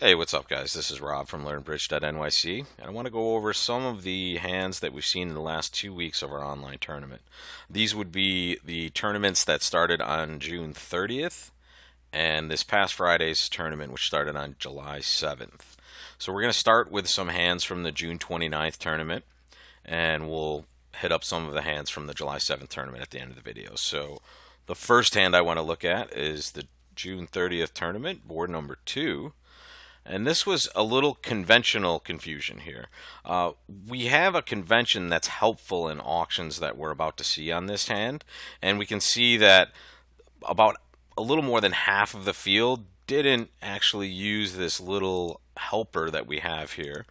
Hey, what's up, guys? This is Rob from LearnBridge.nyc, and I want to go over some of the hands that we've seen in the last 2 weeks of our online tournament. These would be the tournaments that started on June 30th, and this past Friday's tournament, which started on July 7th. So we're going to start with some hands from the June 29th tournament, and we'll hit up some of the hands from the July 7th tournament at the end of the video. So the first hand I want to look at is the June 30th tournament, board number 2. And this was a little conventional confusion here. We have a convention that's helpful in auctions that we're about to see on this hand, and we can see that about a little more than half of the field didn't actually use this little helper that we have here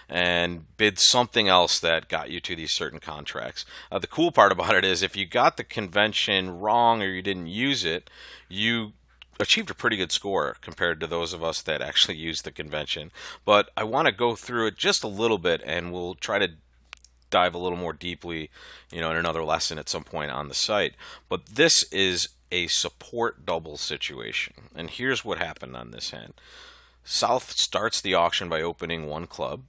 and bid something else that got you to these certain contracts. The cool part about it is if you got the convention wrong or you didn't use it, you achieved a pretty good score compared to those of us that actually used the convention. But I want to go through it just a little bit, and we'll try to dive a little more deeply, in another lesson at some point on the site. But this is a support double situation, and here's what happened on this hand. South starts the auction by opening one club,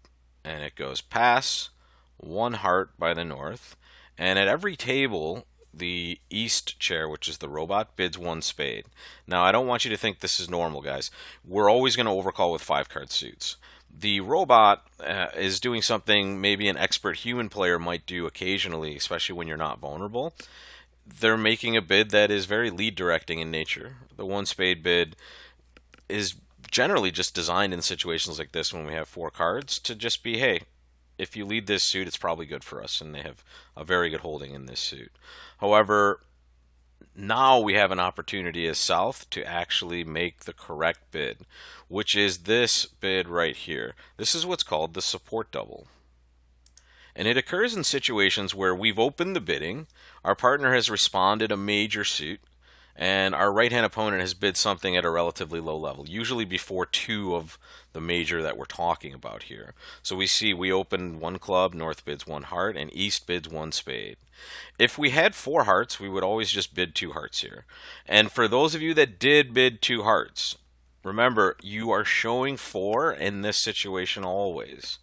and it goes pass, one heart by the North, and at every table the East chair, which is the robot, bids one spade. Now, I don't want you to think this is normal, guys. We're always going to overcall with 5-card suits. The robot is doing something maybe an expert human player might do occasionally, especially when you're not vulnerable. They're making a bid that is very lead directing in nature. The one spade bid is generally just designed in situations like this when we have 4 cards to just be, hey, if you lead this suit, it's probably good for us, and they have a very good holding in this suit. However, now we have an opportunity as South to actually make the correct bid, which is this bid right here. This is what's called the support double. And it occurs in situations where we've opened the bidding, our partner has responded a major suit, and our right-hand opponent has bid something at a relatively low level, usually before 2 of the major that we're talking about here. So we see we open one club, North bids one heart, and East bids one spade. If we had 4 hearts, we would always just bid 2 hearts here. And for those of you that did bid 2 hearts, remember, you are showing 4 in this situation always,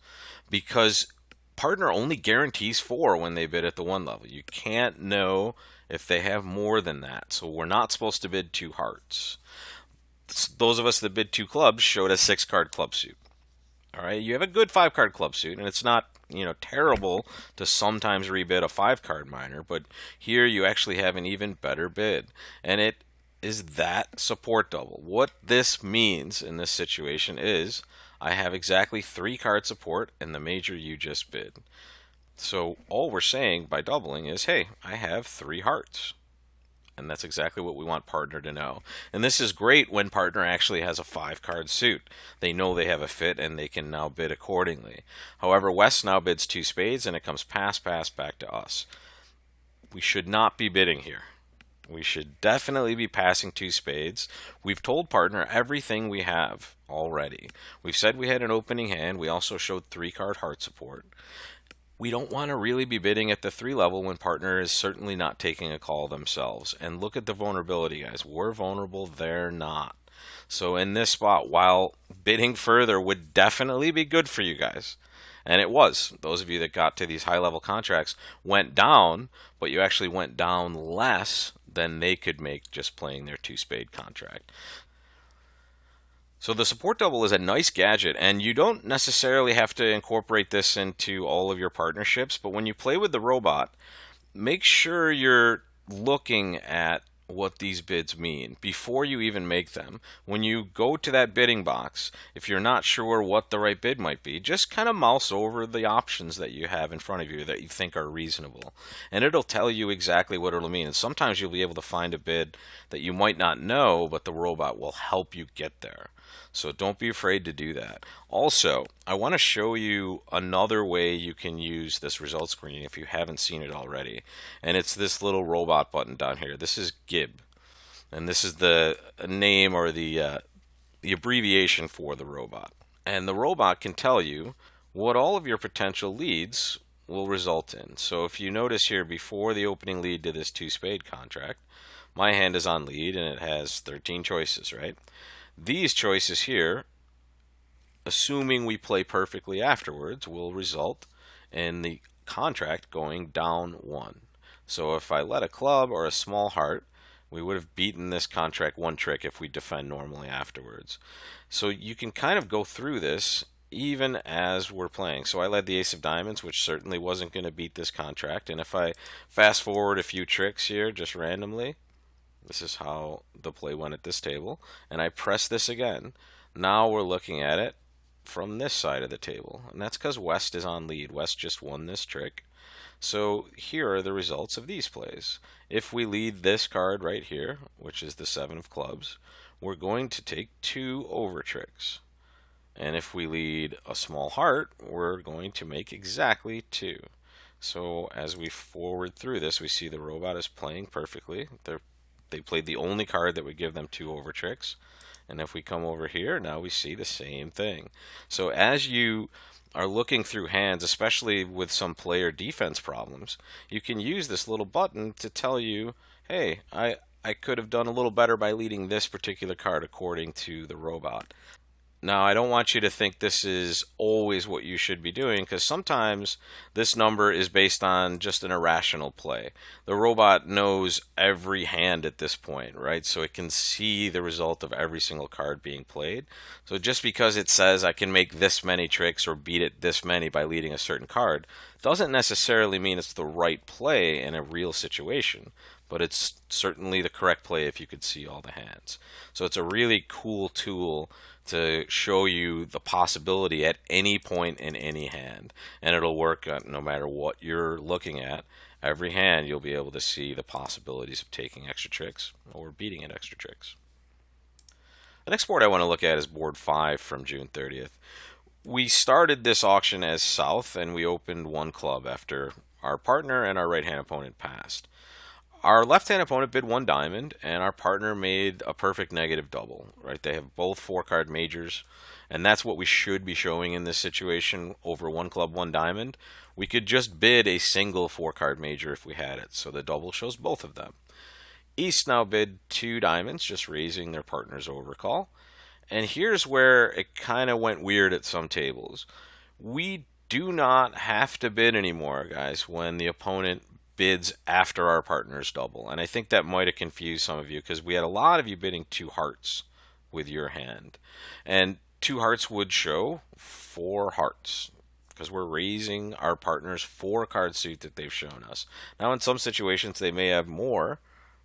because partner only guarantees 4 when they bid at the 1 level. You can't know if they have more than that. So we're not supposed to bid 2 hearts. Those of us that bid 2 clubs showed a 6-card club suit. All right, you have a good 5-card club suit, and it's not, terrible to sometimes rebid a 5-card minor, but here you actually have an even better bid, and it is that support double. What this means in this situation is I have exactly 3-card support and the major you just bid. So all we're saying by doubling is, hey, I have 3 hearts. And that's exactly what we want partner to know. And this is great when partner actually has a 5-card suit. They know they have a fit and they can now bid accordingly. However, West now bids 2 spades and it comes pass, pass back to us. We should not be bidding here. We should definitely be passing 2 spades. We've told partner everything we have already. We've said we had an opening hand. We also showed 3-card heart support. We don't want to really be bidding at the 3 level when partner is certainly not taking a call themselves. And look at the vulnerability, guys. We're vulnerable, they're not. So in this spot, while bidding further would definitely be good for you guys, and it was, those of you that got to these high-level contracts went down, but you actually went down less than they could make just playing their 2-spade contract. So the support double is a nice gadget, and you don't necessarily have to incorporate this into all of your partnerships, but when you play with the robot, make sure you're looking at what these bids mean before you even make them. When you go to that bidding box, if you're not sure what the right bid might be, just kind of mouse over the options that you have in front of you that you think are reasonable. And it'll tell you exactly what it'll mean. And sometimes you'll be able to find a bid that you might not know, but the robot will help you get there. So don't be afraid to do that. Also, I want to show you another way you can use this result screen if you haven't seen it already. And it's this little robot button down here. This is GIB. And this is the name or the abbreviation for the robot. And the robot can tell you what all of your potential leads will result in. So if you notice here, before the opening lead to this 2-spade contract, my hand is on lead and it has 13 choices, right? These choices here assuming we play perfectly afterwards, will result in the contract going down 1. So if I let a club or a small heart, we would have beaten this contract 1 trick if we defend normally afterwards. So you can kind of go through this even as we're playing. So I led the ace of diamonds, which certainly wasn't going to beat this contract. And if I fast forward a few tricks here, just randomly, this is how the play went at this table, and I press this again. Now we're looking at it from this side of the table, and that's because West is on lead. West just won this trick. So here are the results of these plays. If we lead this card right here, which is the 7 of clubs, we're going to take 2 over tricks. And if we lead a small heart, we're going to make exactly 2. So as we forward through this, we see the robot is playing perfectly. They played the only card that would give them 2 over tricks. And if we come over here, now we see the same thing. So as you are looking through hands, especially with some player defense problems, you can use this little button to tell you, hey, I could have done a little better by leading this particular card according to the robot. Now, I don't want you to think this is always what you should be doing, because sometimes this number is based on just an irrational play. The robot knows every hand at this point, right? So it can see the result of every single card being played. So just because it says I can make this many tricks or beat it this many by leading a certain card, doesn't necessarily mean it's the right play in a real situation. But it's certainly the correct play if you could see all the hands. So it's a really cool tool to show you the possibility at any point in any hand, and it'll work no matter what you're looking at. Every hand you'll be able to see the possibilities of taking extra tricks or beating at extra tricks. The next board I want to look at is board 5 from June 30th. We started this auction as South, and we opened 1 club after our partner and our right hand opponent passed. Our left-hand opponent bid 1 diamond, and our partner made a perfect negative double, right? They have both 4-card majors, and that's what we should be showing in this situation over 1 club, 1 diamond. We could just bid a single 4-card major if we had it, so the double shows both of them. East now bid 2 diamonds, just raising their partner's overcall. And here's where it kind of went weird at some tables. We do not have to bid anymore, guys, when the opponent bids after our partner's double. And I think that might have confused some of you, because we had a lot of you bidding 2 hearts with your hand. And 2 hearts would show 4 hearts, because we're raising our partner's 4-card suit that they've shown us. Now in some situations they may have more,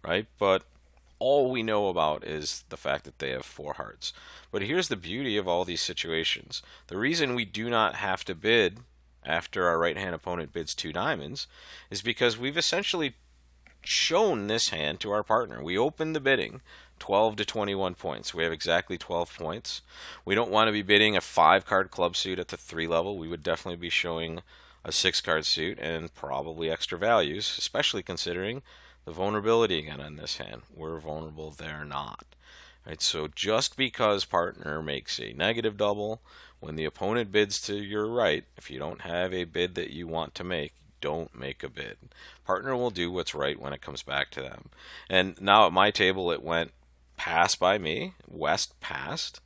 right? But all we know about is the fact that they have 4 hearts. But here's the beauty of all these situations. The reason we do not have to bid after our right-hand opponent bids 2 diamonds is because we've essentially shown this hand to our partner. We opened the bidding 12 to 21 points. We have exactly 12 points. We don't want to be bidding a 5-card club suit at the 3 level. We would definitely be showing a 6-card suit and probably extra values, especially considering the vulnerability again on this hand. We're vulnerable, they're not. Right, so just because partner makes a negative double, when the opponent bids to your right, if you don't have a bid that you want to make, don't make a bid. Partner will do what's right when it comes back to them. And now at my table it went pass by me, West passed,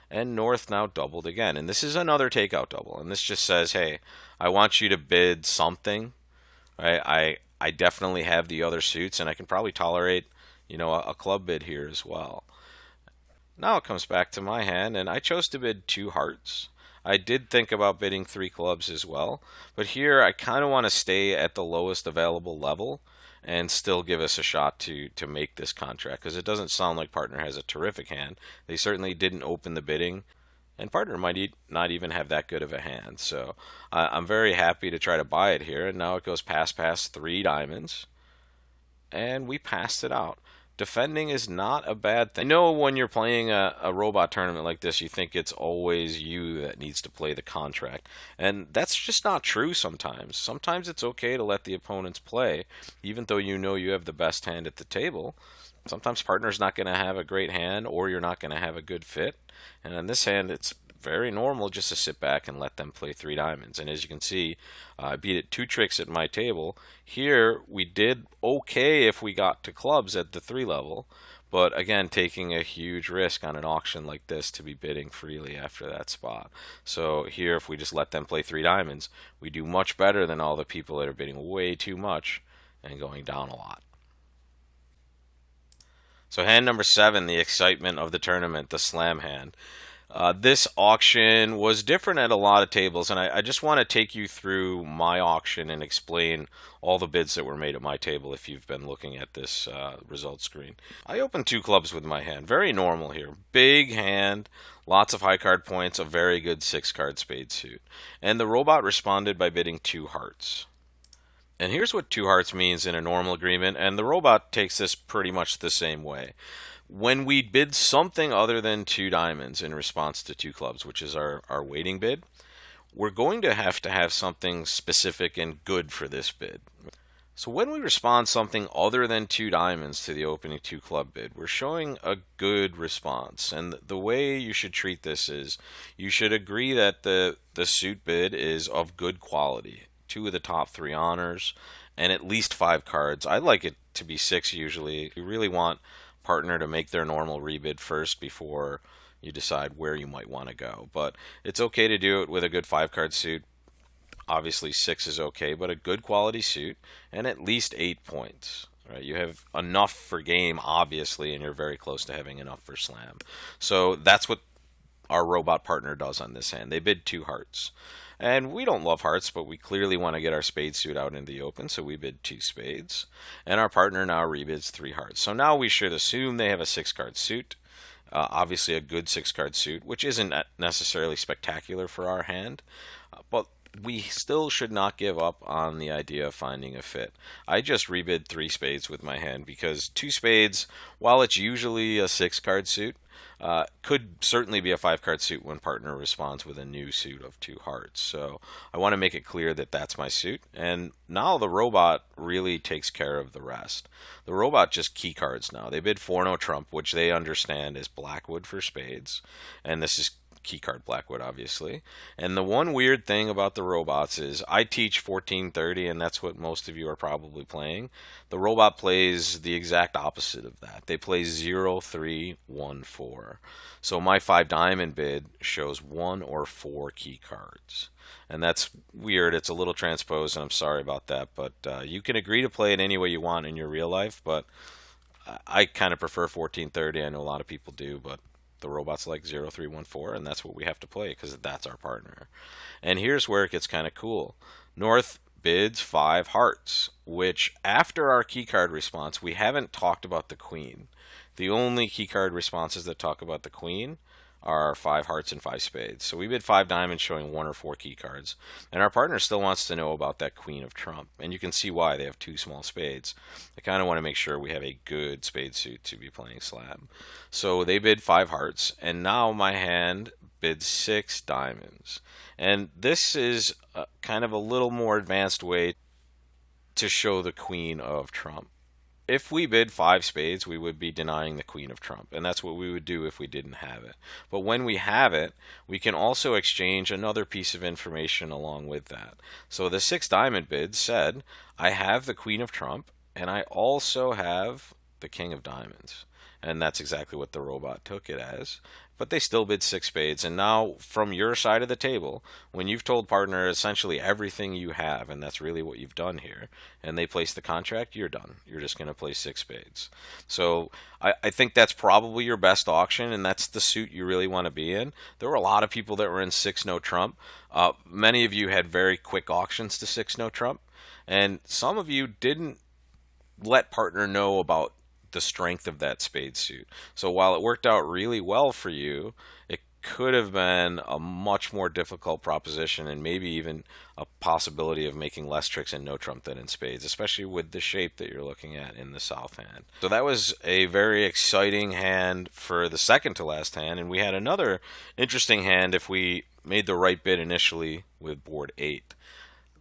and North now doubled again. And this is another takeout double. And this just says, hey, I want you to bid something. Right? I definitely have the other suits, and I can probably tolerate, a club bid here as well. Now it comes back to my hand, and I chose to bid 2 hearts. I did think about bidding 3 clubs as well, but here I kind of want to stay at the lowest available level and still give us a shot to make this contract, because it doesn't sound like partner has a terrific hand. They certainly didn't open the bidding, and partner might not even have that good of a hand. So I'm very happy to try to buy it here, and now it goes pass 3 diamonds, and we passed it out. Defending is not a bad thing. I know when you're playing a robot tournament like this, you think it's always you that needs to play the contract. And that's just not true sometimes. Sometimes it's okay to let the opponents play, even though you know you have the best hand at the table. Sometimes partner's not going to have a great hand, or you're not going to have a good fit. And in this hand, it's very normal just to sit back and let them play 3 diamonds. And as you can see, I beat it 2 tricks at my table. Here we did okay if we got to clubs at the 3 level, But again, taking a huge risk on an auction like this to be bidding freely after that spot. So here, if we just let them play three diamonds, we do much better than all the people that are bidding way too much and going down a lot. So hand number 7, the excitement of the tournament, the slam hand. This auction was different at a lot of tables, and I just want to take you through my auction and explain all the bids that were made at my table if you've been looking at this result screen. I opened 2 clubs with my hand. Very normal here. Big hand, lots of high card points, a very good 6-card spade suit. And the robot responded by bidding 2 hearts. And here's what 2 hearts means in a normal agreement, and the robot takes this pretty much the same way. When we bid something other than 2 diamonds in response to 2 clubs, which is our waiting bid, we're going to have something specific and good for this bid. So when we respond something other than 2 diamonds to the opening 2 club bid, we're showing a good response. And the way you should treat this is you should agree that the suit bid is of good quality. 2 of the top 3 honors and at least 5 cards. I like it to be 6 usually. You really want partner to make their normal rebid first before you decide where you might want to go. But it's okay to do it with a good 5-card suit. Obviously 6 is okay, but a good quality suit and at least 8 points. Right? You have enough for game, obviously, and you're very close to having enough for slam. So that's what our robot partner does on this hand. They bid 2 hearts. And we don't love hearts, but we clearly want to get our spade suit out in the open, so we bid 2 spades. And our partner now rebids 3 hearts. So now we should assume they have a 6-card suit. Obviously a good 6-card suit, which isn't necessarily spectacular for our hand. But we still should not give up on the idea of finding a fit. I just rebid 3 spades with my hand because 2 spades, while it's usually a 6-card suit, could certainly be a 5-card suit when partner responds with a new suit of 2 hearts. So I want to make it clear that that's my suit. And now the robot really takes care of the rest. The robot just key cards now. They bid 4 no trump, which they understand is Blackwood for spades. And this is keycard Blackwood, obviously. And the one weird thing about the robots is I teach 1430, and that's what most of you are probably playing. The robot plays the exact opposite of that. They play 0-3-1-4. So my 5 diamond bid shows 1 or 4 key cards. And that's weird. It's a little transposed, and I'm sorry about that. But you can agree to play it any way you want in your real life, but I kind of prefer 1430. I know a lot of people do, but the robot's like 0-3-1-4, and that's what we have to play because that's our partner. And here's where it gets kind of cool. North bids 5 hearts, which after our keycard response, we haven't talked about the queen. The only keycard responses that talk about the queen are 5 hearts and 5 spades. So we bid 5 diamonds showing 1 or 4 key cards. And our partner still wants to know about that queen of trump. And you can see why. They have 2 small spades. They kind of want to make sure we have a good spade suit to be playing slam. So they bid 5 hearts. And now my hand bids 6 diamonds. And this is kind of a little more advanced way to show the queen of trump. If we bid 5 spades, we would be denying the queen of trump, and that's what we would do if we didn't have it. But when we have it, we can also exchange another piece of information along with that. So the 6 diamond bid said, I have the queen of trump, and I also have the king of diamonds. And that's exactly what the robot took it as. But they still bid 6 spades. And now, from your side of the table, when you've told partner essentially everything you have, and that's really what you've done here, and they place the contract, you're done. You're just going to play 6 spades. So I think that's probably your best auction, and that's the suit you really want to be in. There were a lot of people that were in 6 no trump. Many of you had very quick auctions to 6 no trump, and some of you didn't let partner know about the strength of that spade suit. So while it worked out really well for you, it could have been a much more difficult proposition and maybe even a possibility of making less tricks in no trump than in spades, especially with the shape that you're looking at in the south hand. So that was a very exciting hand for the second to last hand, and we had another interesting hand if we made the right bid initially with board 8.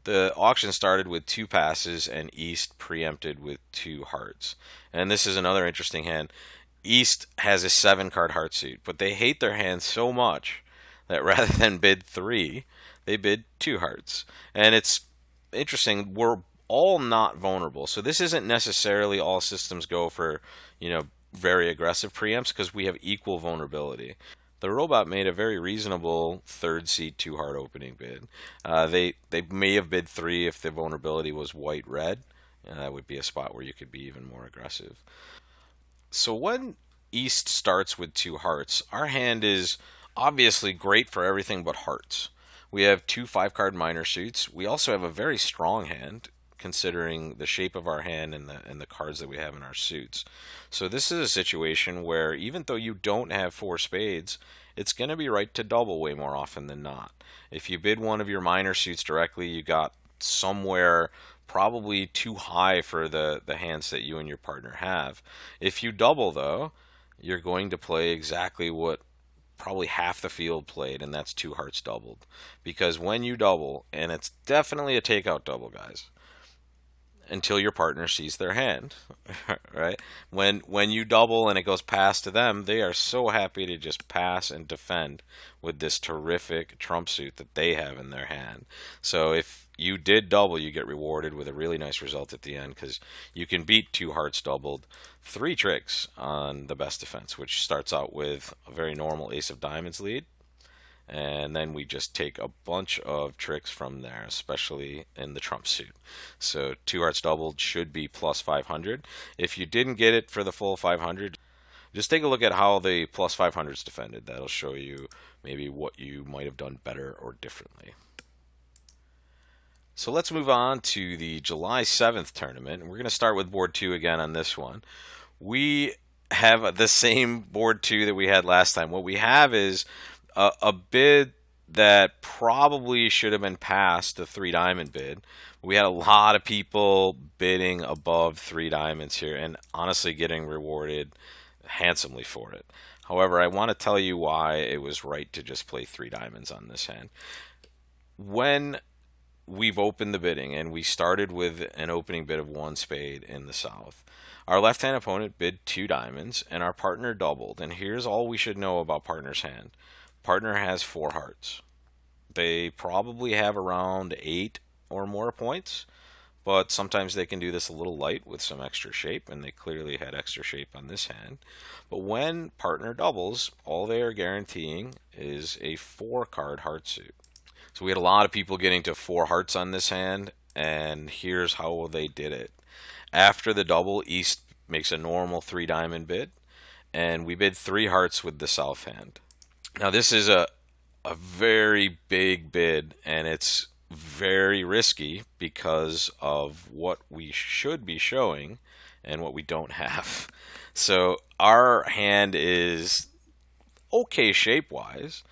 The auction started with 2 passes and East preempted with 2 hearts. And this is another interesting hand. East has a 7-card heart suit, but they hate their hand so much that rather than bid 3, they bid 2 hearts. And it's interesting, we're all not vulnerable. So this isn't necessarily all systems go for, very aggressive preempts because we have equal vulnerability. The robot made a very reasonable third seat two heart opening bid. They may have bid three if the vulnerability was white red. That would be a spot where you could be even more aggressive. So when East starts with two hearts, our hand is obviously great for everything but hearts. We have two five-card minor suits. We also have a very strong hand, considering the shape of our hand and the cards that we have in our suits. So this is a situation where even though you don't have four spades, it's going to be right to double way more often than not. If you bid one of your minor suits directly, you got somewhere probably too high for the hands that you and your partner have. If you double, though, you're going to play exactly what probably half the field played, and that's two hearts doubled. Because when you double, and it's definitely a takeout double, guys, until your partner sees their hand, right? When you double and it goes past to them, they are so happy to just pass and defend with this terrific trump suit that they have in their hand. So if you did double, you get rewarded with a really nice result at the end because you can beat two hearts doubled, three tricks on the best defense, which starts out with a very normal ace of diamonds lead, and then we just take a bunch of tricks from there, especially in the trump suit. So two hearts doubled should be plus 500. If you didn't get it for the full 500, just take a look at how the plus 500 is defended. That'll show you maybe what you might have done better or differently. So let's move on to the July 7th tournament. We're going to start with board 2 again on this one. We have the same board 2 that we had last time. What we have is a bid that probably should have been past the three diamond bid. We had a lot of people bidding above three diamonds here and honestly getting rewarded handsomely for it. However, I want to tell you why it was right to just play three diamonds on this hand. When we've opened the bidding and we started with an opening bid of one spade in the south, our left-hand opponent bid two diamonds and our partner doubled. And here's all we should know about partner's hand. Partner has four hearts. They probably have around 8 or more points, but sometimes they can do this a little light with some extra shape, and they clearly had extra shape on this hand. But when partner doubles, all they are guaranteeing is a 4-card heart suit. So we had a lot of people getting to 4 hearts on this hand, and here's how they did it. After the double, East makes a normal 3 diamond bid, and we bid 3 hearts with the south hand. Now this is a very big bid, and it's very risky because of what we should be showing and what we don't have. So our hand is okay shape-wise.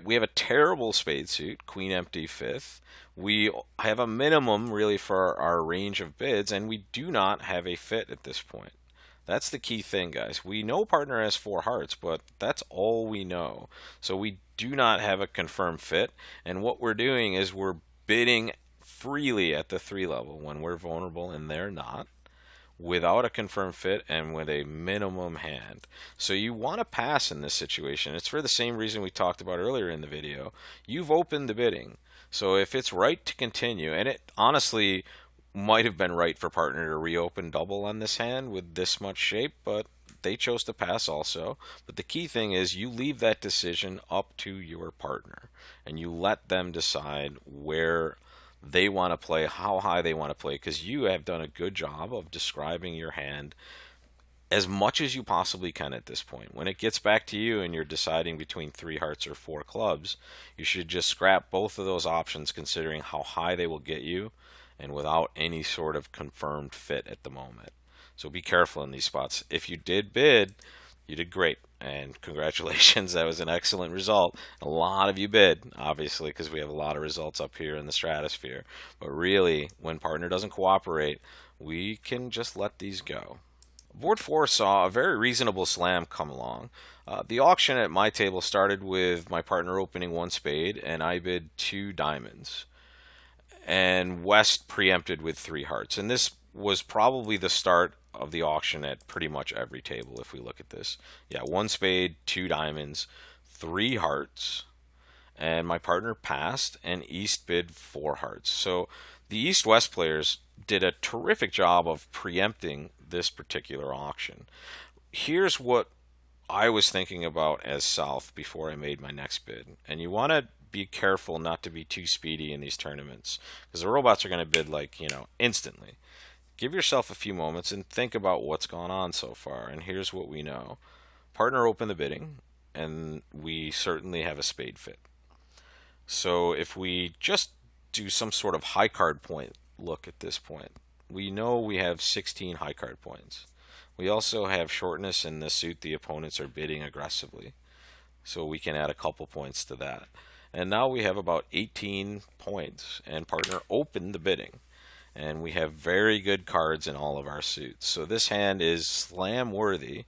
We have a terrible spade suit, queen empty fifth. We have a minimum really for our range of bids, and we do not have a fit at this point. That's the key thing, guys. We know partner has 4 hearts, but that's all we know. So we do not have a confirmed fit, and what we're doing is we're bidding freely at the 3 level when we're vulnerable and they're not, without a confirmed fit and with a minimum hand. So you want to pass in this situation. It's for the same reason we talked about earlier in the video. You've opened the bidding. So if it's right to continue, and it honestly might have been right for partner to reopen double on this hand with this much shape, but they chose to pass also. But the key thing is you leave that decision up to your partner and you let them decide where they want to play, how high they want to play, because you have done a good job of describing your hand as much as you possibly can at this point. When it gets back to you and you're deciding between 3 hearts or 4 clubs, you should just scrap both of those options considering how high they will get you and without any sort of confirmed fit at the moment. So be careful in these spots. If you did bid, you did great, and congratulations. That was an excellent result. A lot of you bid, obviously, because we have a lot of results up here in the stratosphere. But really, when partner doesn't cooperate, we can just let these go. Board 4 saw a very reasonable slam come along. The auction at my table started with my partner opening 1 spade, and I bid 2 diamonds. And West preempted with 3 hearts. And this was probably the start of the auction at pretty much every table if we look at this. Yeah, 1 spade, 2 diamonds, 3 hearts, and my partner passed, and East bid 4 hearts. So the East-West players did a terrific job of preempting this particular auction. here's what I was thinking about as south before I made my next bid. And you want to be careful not to be too speedy in these tournaments because the robots are going to bid like, instantly. Give yourself a few moments and think about what's gone on so far. And here's what we know. Partner opened the bidding, and we certainly have a spade fit. So if we just do some sort of high card point look at this point, we know we have 16 high card points. We also have shortness in the suit the opponents are bidding aggressively, so we can add a couple points to that. And now we have about 18 points, and partner opened the bidding. And we have very good cards in all of our suits. So this hand is slam worthy.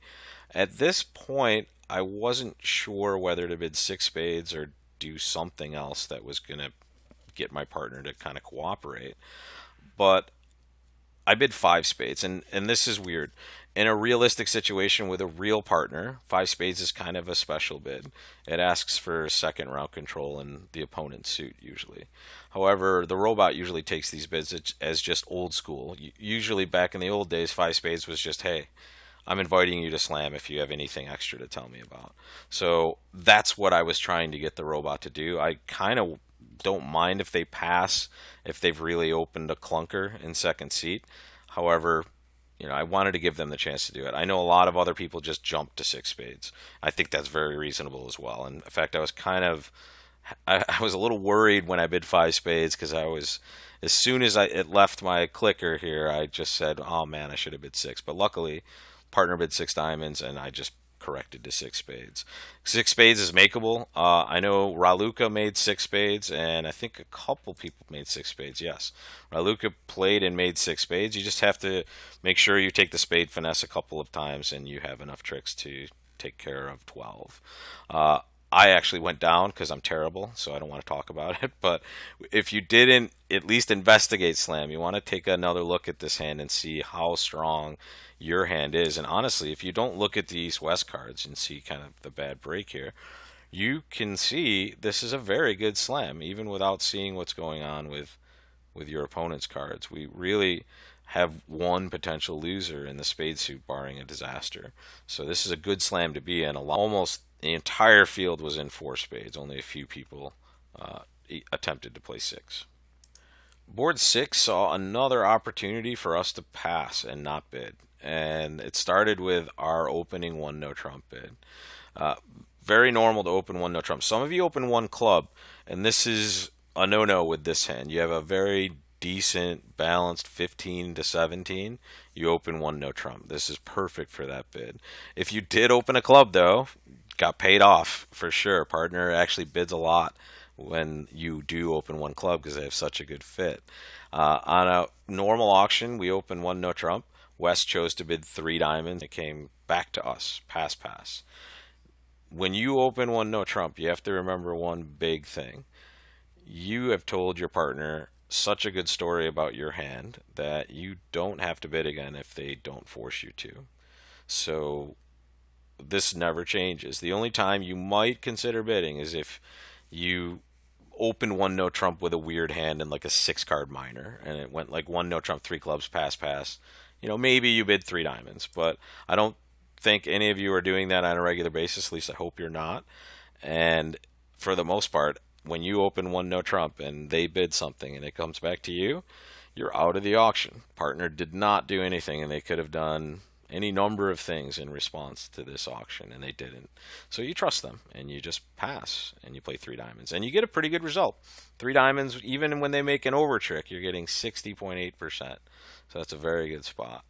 At this point, I wasn't sure whether to bid six spades or do something else that was going to get my partner to kind of cooperate. But I bid five spades, and this is weird. In a realistic situation with a real partner, five spades is kind of a special bid. It asks for second round control in the opponent's suit usually. However, the robot usually takes these bids as just old school. Usually back in the old days, five spades was just, hey, I'm inviting you to slam if you have anything extra to tell me about. So that's what I was trying to get the robot to do. I kind of don't mind if they pass if they've really opened a clunker in second seat. However, I wanted to give them the chance to do it. I know a lot of other people just jump to six spades. I think that's very reasonable as well. And in fact, I was a little worried when I bid five spades because as soon as it left my clicker here, I just said, oh man, I should have bid six. But luckily, partner bid six diamonds, and I just corrected to six spades. Six spades is makeable. I know Raluca made six spades, and I think a couple people made six spades. Yes, Raluca played and made six spades. You just have to make sure you take the spade finesse a couple of times, and you have enough tricks to take care of 12. I actually went down because I'm terrible, so I don't want to talk about it. But if you didn't at least investigate slam, you want to take another look at this hand and see how strong your hand is. And honestly, if you don't look at the East-West cards and see kind of the bad break here, you can see this is a very good slam, even without seeing what's going on with your opponent's cards. We really have one potential loser in the spade suit, barring a disaster. So this is a good slam to be in. Almost the entire field was in four spades. Only a few people attempted to play six. Board six saw another opportunity for us to pass and not bid. And it started with our opening one no trump bid. Uh, Very normal to open one no trump. Some of you open one club, and this is a no-no with this hand. You have a very decent, balanced 15 to 17. You open one no trump. This is perfect for that bid. If you did open a club, though, got paid off for sure. Partner actually bids a lot when you do open one club because they have such a good fit. On a normal auction, we open one no trump. West chose to bid three diamonds. It came back to us, pass. When you open one no trump, you have to remember one big thing. You have told your partner such a good story about your hand that you don't have to bid again if they don't force you to. So this never changes. The only time you might consider bidding is if you open one no trump with a weird hand and like a six card minor, and it went like one no trump, three clubs, pass. Maybe you bid three diamonds, but I don't think any of you are doing that on a regular basis. At least I hope you're not. And for the most part, when you open one no trump and they bid something and it comes back to you, you're out of the auction. Partner did not do anything, and they could have done any number of things in response to this auction, and they didn't. So you trust them, and you just pass, and you play three diamonds, and you get a pretty good result. Three diamonds, even when they make an over trick, you're getting 60.8%. So that's a very good spot.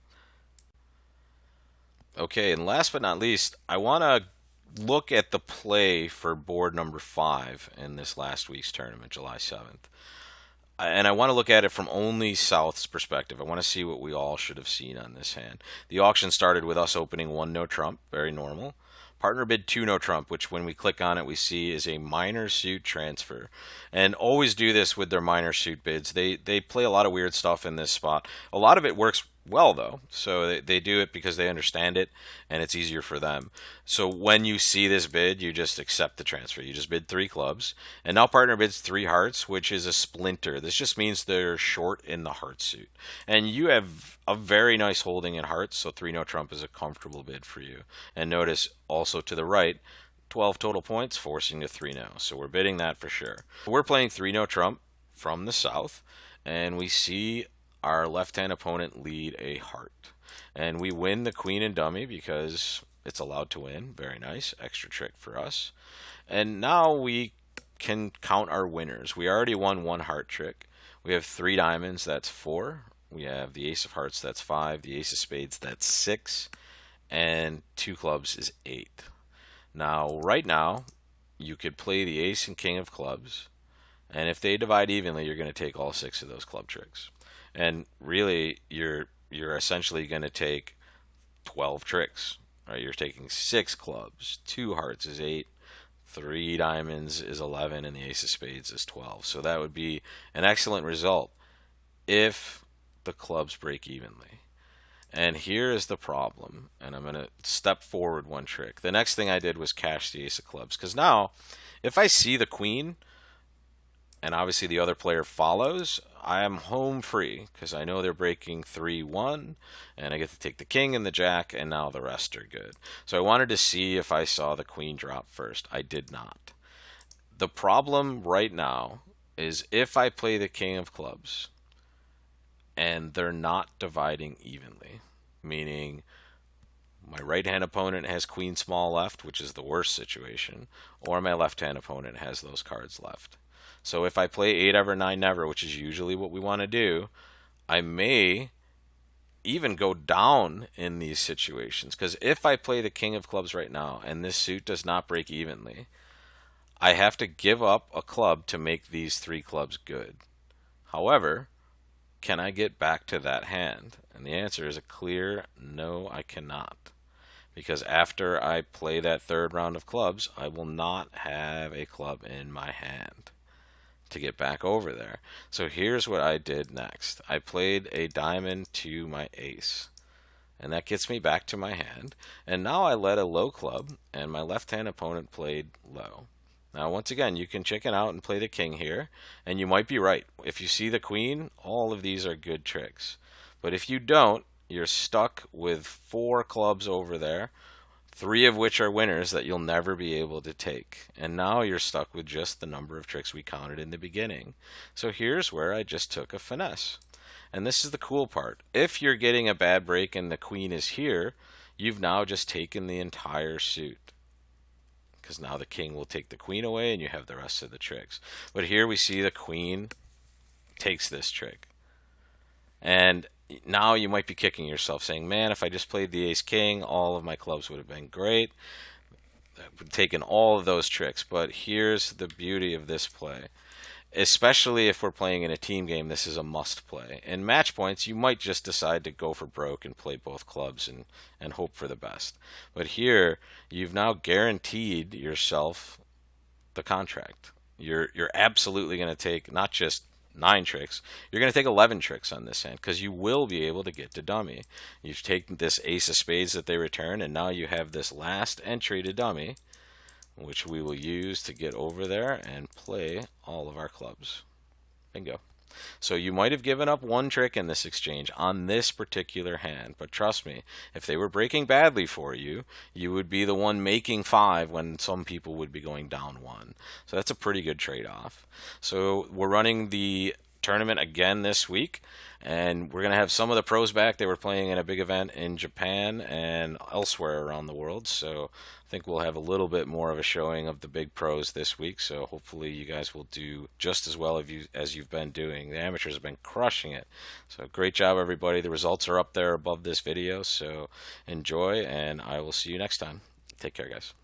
Okay, and last but not least, I want to look at the play for board number 5 in this last week's tournament, July 7th. And I want to look at it from only South's perspective. I want to see what we all should have seen on this hand. The auction started with us opening one no trump, very normal. Partner bid two no trump, which when we click on it, we see is a minor suit transfer. And always do this with their minor suit bids. They play a lot of weird stuff in this spot. A lot of it works well though, so they do it because they understand it and it's easier for them. So when you see this bid, you just accept the transfer. You just bid 3 clubs, and now partner bids 3 hearts, which is a splinter. This just means they're short in the heart suit, and you have a very nice holding in hearts, so 3 no trump is a comfortable bid for you. And notice also to the right, 12 total points, forcing to 3 no. So we're bidding that for sure. We're playing 3 no trump from the south, and we see our left hand opponent lead a heart. And we win the queen and dummy because it's allowed to win. Very nice. Extra trick for us. And now we can count our winners. We already won 1 heart trick. We have 3 diamonds, that's 4. We have the ace of hearts, that's 5. The ace of spades, that's 6. And 2 clubs is 8. Now, right now, you could play the ace and king of clubs. And if they divide evenly, you're going to take all 6 of those club tricks. And really, you're essentially going to take 12 tricks. Right? You're taking 6 clubs, 2 hearts is 8, 3 diamonds is 11, and the ace of spades is 12. So that would be an excellent result if the clubs break evenly. And here is the problem, and I'm going to step forward 1 trick. The next thing I did was cash the ace of clubs, because now if I see the queen and obviously the other player follows, I am home free because I know they're breaking 3-1, and I get to take the king and the jack, and now the rest are good. So I wanted to see if I saw the queen drop first. I did not. The problem right now is if I play the king of clubs and they're not dividing evenly, meaning my right hand opponent has queen small left, which is the worst situation, or my left hand opponent has those cards left. So if I play 8 ever, 9 never, which is usually what we want to do, I may even go down in these situations. Because if I play the king of clubs right now and this suit does not break evenly, I have to give up a club to make these 3 clubs good. However, can I get back to that hand? And the answer is a clear no, I cannot. Because after I play that 3rd round of clubs, I will not have a club in my hand to get back over there. So here's what I did next. I played a diamond to my ace, and that gets me back to my hand. And now I led a low club, and my left-hand opponent played low. Now, once again, you can chicken out and play the king here, and you might be right. If you see the queen, all of these are good tricks. But if you don't, you're stuck with 4 clubs over there, 3 of which are winners that you'll never be able to take. And now you're stuck with just the number of tricks we counted in the beginning. So here's where I just took a finesse. And this is the cool part. If you're getting a bad break and the queen is here, you've now just taken the entire suit. Because now the king will take the queen away and you have the rest of the tricks. But here we see the queen takes this trick. And now you might be kicking yourself saying, man, if I just played the ace king, all of my clubs would have been great. I would have taken all of those tricks. But here's the beauty of this play. Especially if we're playing in a team game, this is a must play. In match points, you might just decide to go for broke and play both clubs and hope for the best. But here, you've now guaranteed yourself the contract. You're absolutely going to take not just 9 tricks, you're going to take 11 tricks on this hand because you will be able to get to dummy. You've taken this ace of spades that they return, and now you have this last entry to dummy, which we will use to get over there and play all of our clubs. Bingo. So you might have given up 1 trick in this exchange on this particular hand, but trust me, if they were breaking badly for you, you would be the one making 5 when some people would be going down 1. So that's a pretty good trade-off. So we're running the tournament again this week, and we're going to have some of the pros back. They were playing in a big event in Japan and elsewhere around the world, so I think we'll have a little bit more of a showing of the big pros this week, so hopefully you guys will do just as well as you've been doing. The amateurs have been crushing it, so great job everybody. The results are up there above this video, so enjoy, and I will see you next time. Take care, guys.